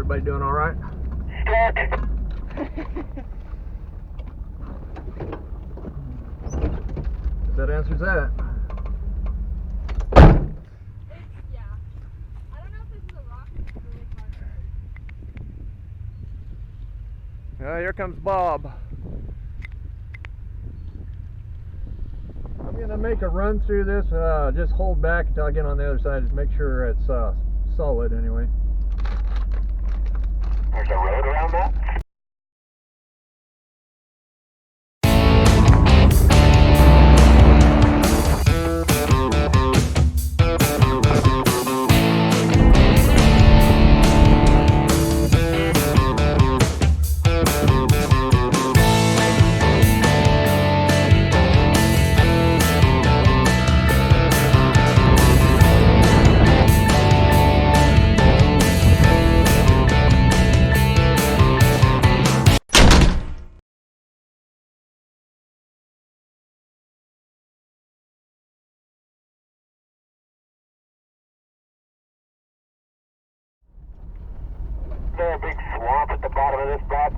Everybody doing all right? That answers that. Yeah. I don't know if this is a rock. It's really hard. Here comes Bob. I'm gonna make a run through this. Just hold back until I get on the other side. Just make sure it's solid anyway. There's a road around that? Is there a big swamp at the bottom of this, Bob?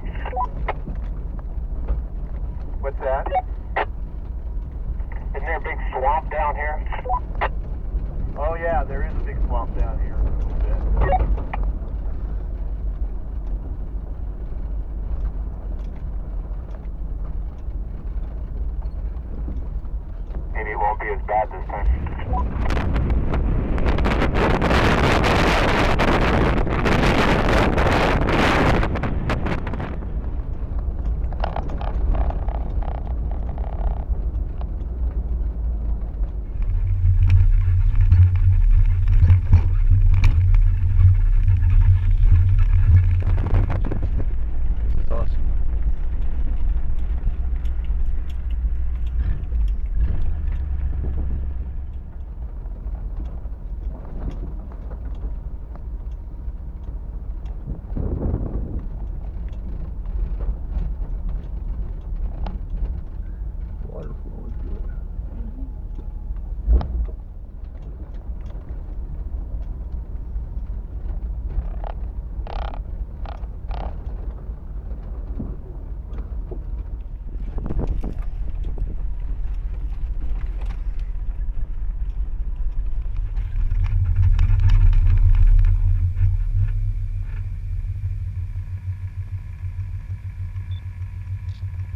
What's that? Isn't there a big swamp down here? Oh yeah, there is a big swamp down here. A little bit. Maybe it won't be as bad this time.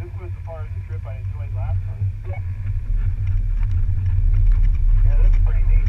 This was the part of the trip I enjoyed last time. Yeah, this is pretty neat.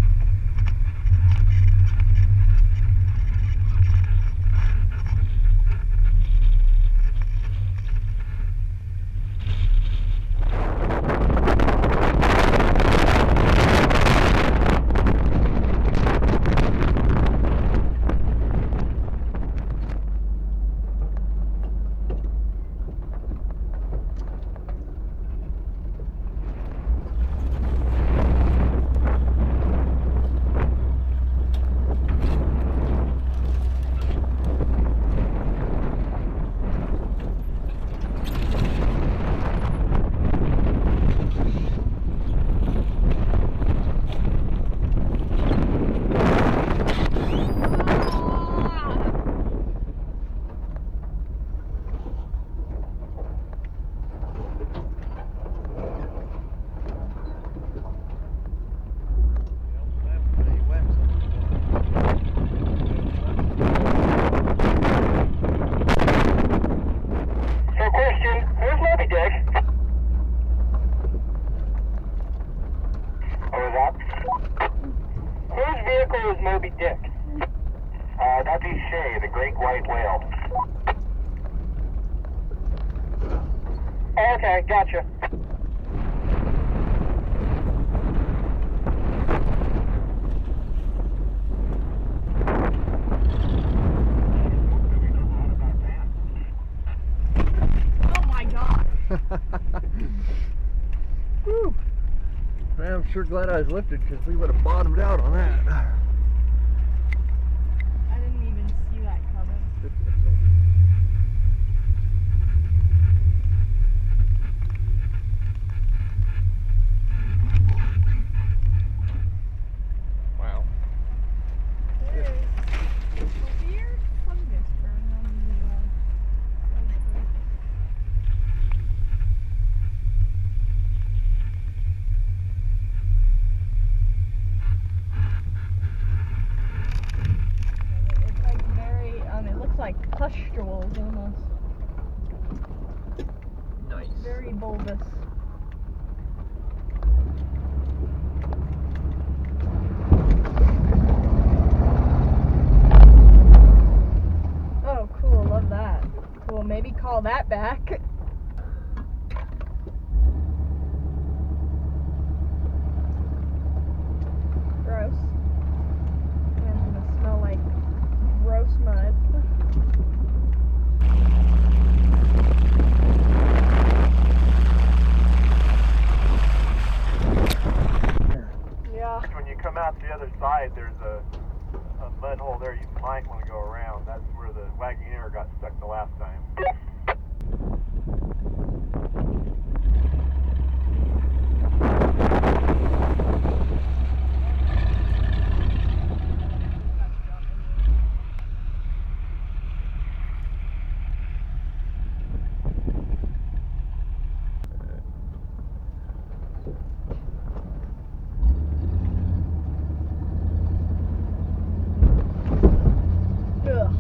Moby Dick. That'd be Shay, the great white whale. Okay, gotcha. Oh my god. Whew. Man, I'm sure glad I was lifted because we would have bottomed out on that. I didn't even see that coming. Wow. There's a weird fungus burn. like pustules almost. Nice. Very bulbous. Oh, cool. Love that. We'll maybe call that back. Gross. And it's gonna smell like gross mud. Yeah. When you come out the other side, there's a mud hole there. You might want to go around. That's where the Wagoneer got stuck the last time. Ugh.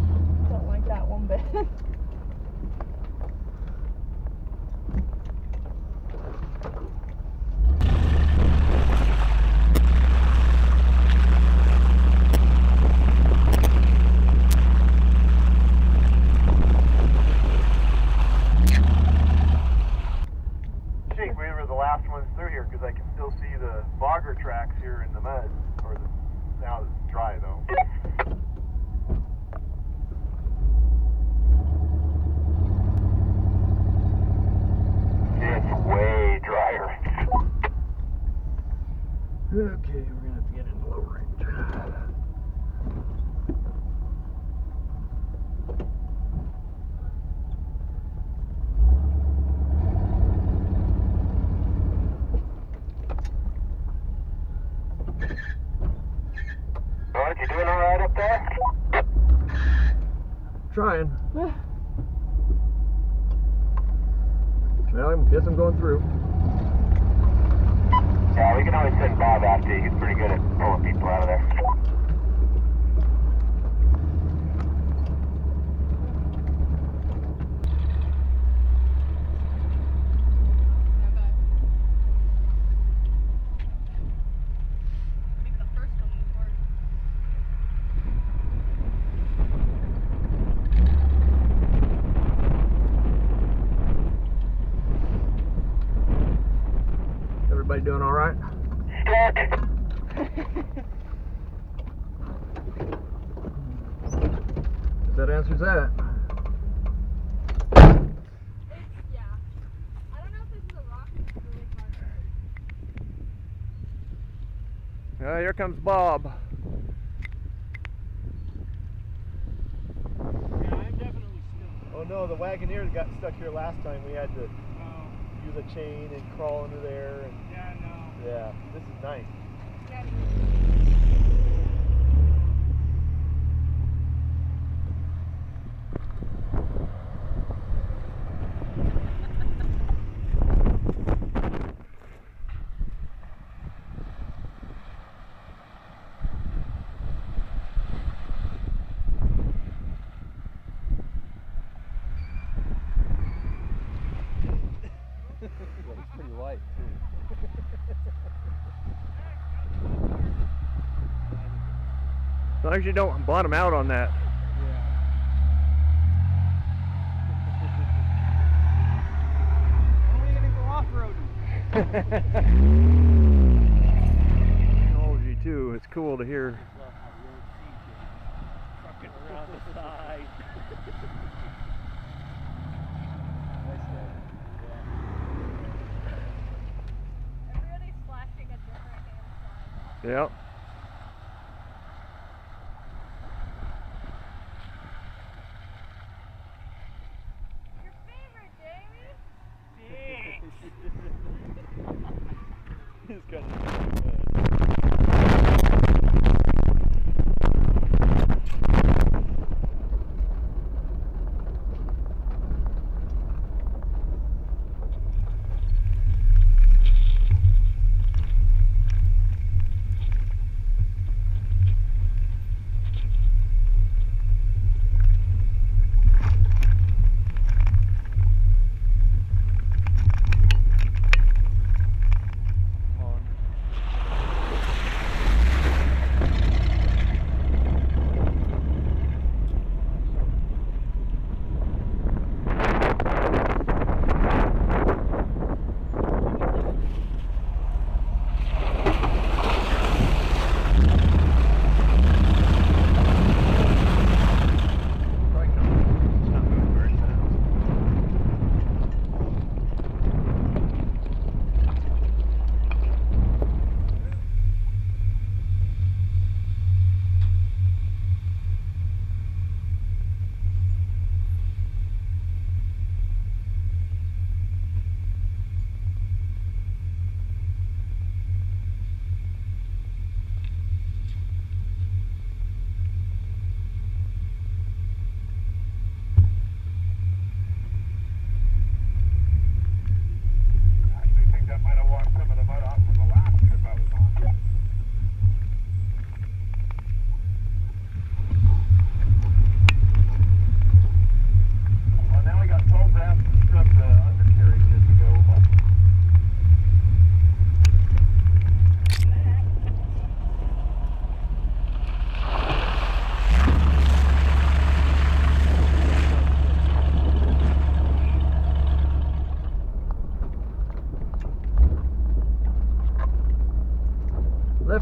Don't like that one bit. Jake, we were the last ones through here because I can still see the bogger tracks here in the mud. Now it's dry though. It's way drier. Okay, we're gonna have to get into low range. Bud, you doing alright up there? Trying. Well, I guess I'm going through. Yeah, we can always send Bob after you. He's pretty good at pulling people out of there. Maybe the first one was worse. Everybody doing all right? That answers that. Yeah. I don't know if this is a rock or it's really hard. Here comes Bob. Yeah, I'm definitely still. Oh no, the Wagoneer got stuck here last time. We had to use a chain and crawl under there. And Yeah, no. yeah, this is nice. Yeah. It's pretty light too. As long as you don't bottom out on that. When are we gonna go off-roading? Technology too. It's cool to hear. Fucking around the side. Everybody's flashing a different hand sign. Yep. Your favorite, Jamie? He's got it.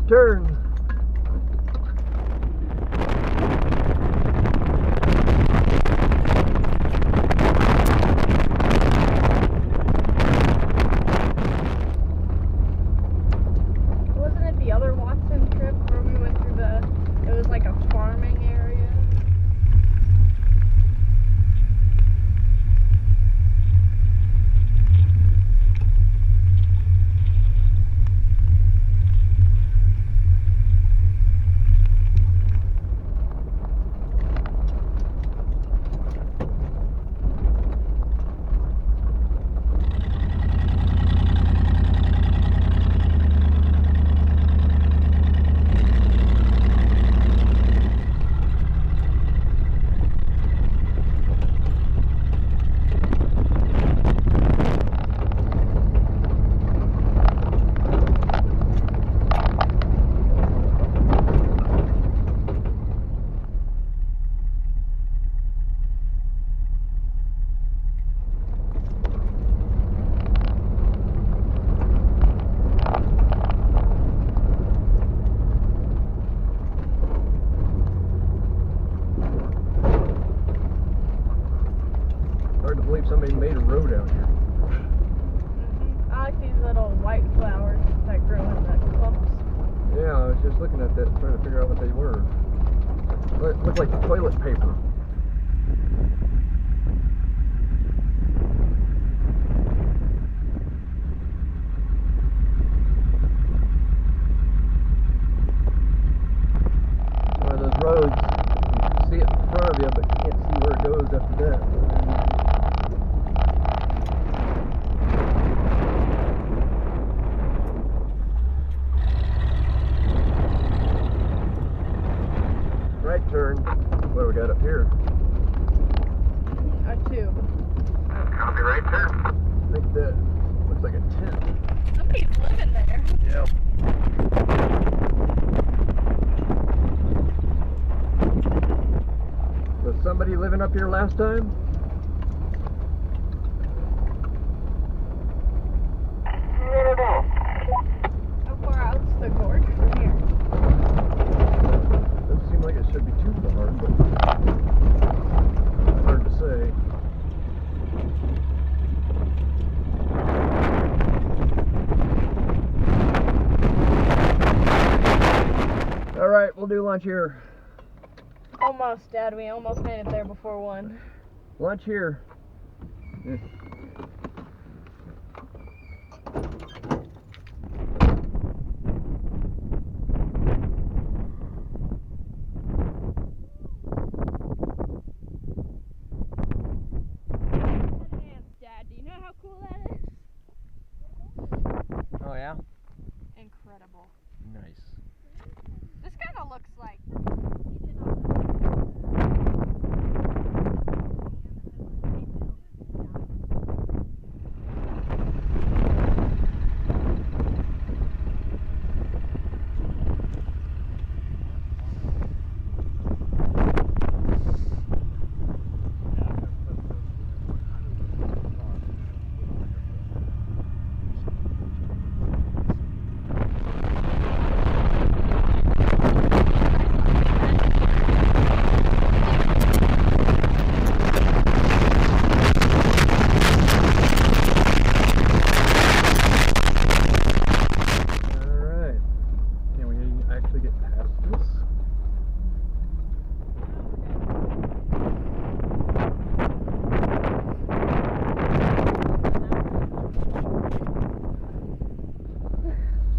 turn. Wasn't it the other Watson trip where we went through it was like a farming area? Hard to believe somebody made a road out here. I like these little white flowers that grow in the clumps. Yeah, I was just looking at that, trying to figure out what they were. Looked like toilet paper. One of those roads, you can see it in front of you, but you can't see where it goes after that. Right turn. What do we got up here? A tube. Copy, right turn. I think that looks like a tent. Somebody's living there. Yep. Was somebody living up here last time? How far out's the gorge from here? Doesn't seem like it should be too far, but hard to say. All right, we'll do lunch here. Almost, Dad. We almost made it there before 1. Lunch here. Yeah. Dad, do you know how cool that is? Oh yeah? Incredible. Nice. This kind of looks like.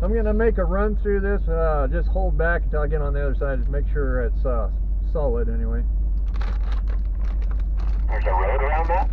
I'm going to make a run through this, just hold back until I get on the other side, just make sure it's solid anyway. There's a road around that?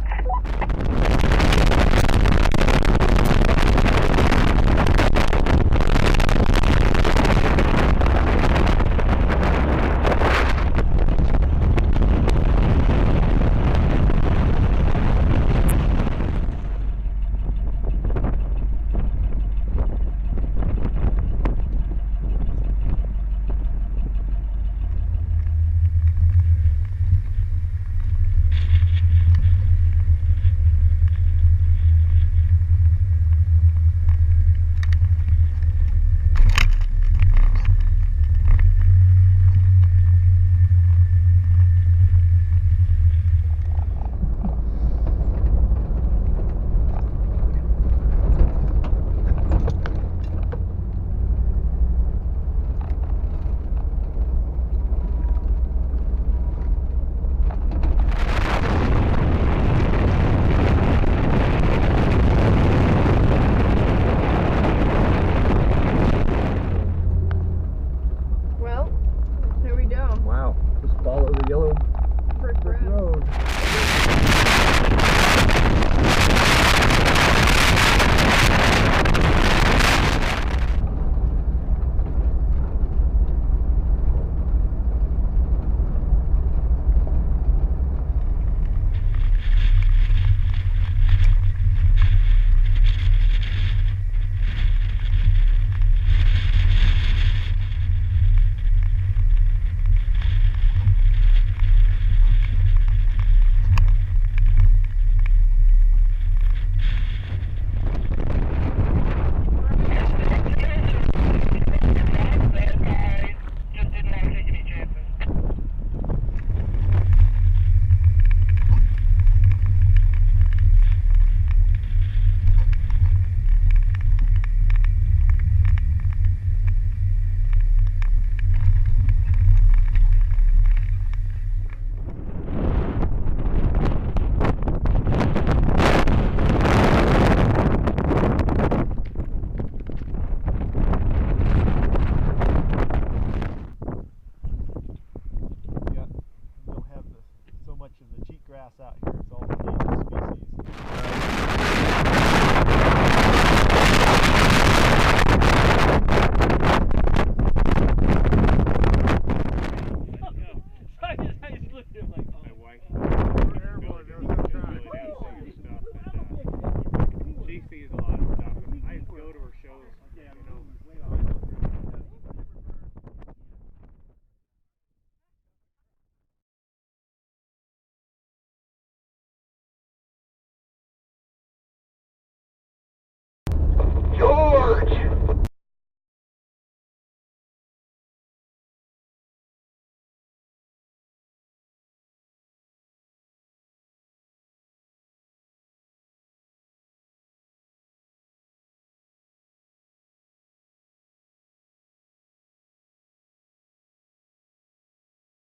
grass out here. It's all native species.